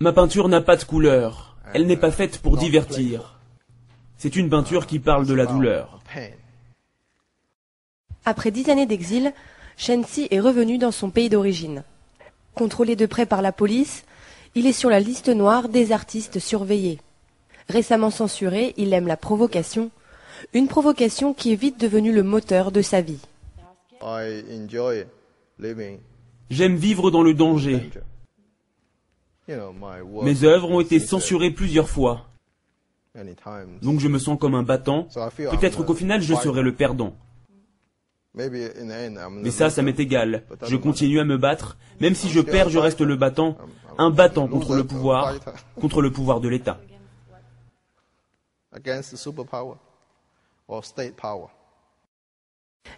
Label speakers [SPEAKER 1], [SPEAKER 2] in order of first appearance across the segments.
[SPEAKER 1] Ma peinture n'a pas de couleur. Elle n'est pas faite pour divertir. C'est une peinture qui parle de la douleur.
[SPEAKER 2] Après 10 années d'exil, Shensi est revenu dans son pays d'origine. Contrôlé de près par la police, il est sur la liste noire des artistes surveillés. Récemment censuré, il aime la provocation, une provocation qui est vite devenue le moteur de sa vie.
[SPEAKER 1] J'aime vivre dans le danger. Mes œuvres ont été censurées plusieurs fois. Donc je me sens comme un battant. Peut-être qu'au final je serai le perdant. Mais ça m'est égal. Je continue à me battre. Même si je perds, je reste le battant. Un battant contre le pouvoir de l'État.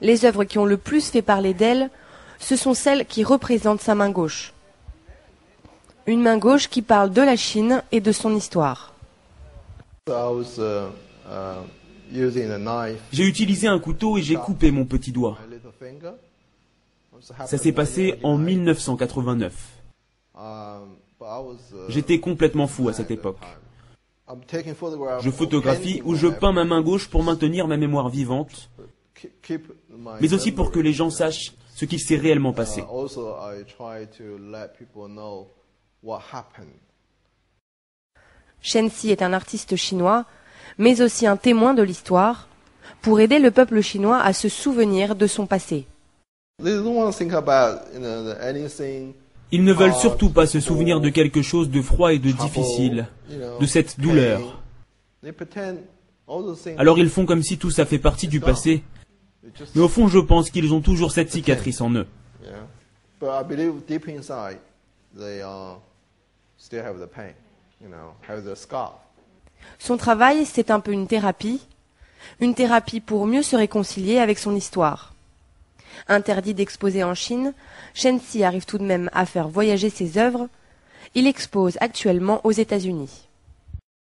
[SPEAKER 2] Les œuvres qui ont le plus fait parler d'elle, ce sont celles qui représentent sa main gauche. Une main gauche qui parle de la Chine et de son histoire.
[SPEAKER 1] J'ai utilisé un couteau et j'ai coupé mon petit doigt. Ça s'est passé en 1989. J'étais complètement fou à cette époque. Je photographie ou je peins ma main gauche pour maintenir ma mémoire vivante, mais aussi pour que les gens sachent ce qui s'est réellement passé.
[SPEAKER 2] Shensi est un artiste chinois, mais aussi un témoin de l'histoire, pour aider le peuple chinois à se souvenir de son passé.
[SPEAKER 1] Ils ne veulent surtout pas se souvenir de quelque chose de froid et de difficile, de cette douleur. Alors ils font comme si tout ça fait partie du passé, mais au fond je pense qu'ils ont toujours cette cicatrice en eux.
[SPEAKER 2] Son travail, c'est un peu une thérapie pour mieux se réconcilier avec son histoire. Interdit d'exposer en Chine, Shensi arrive tout de même à faire voyager ses œuvres. Il expose actuellement aux États-Unis.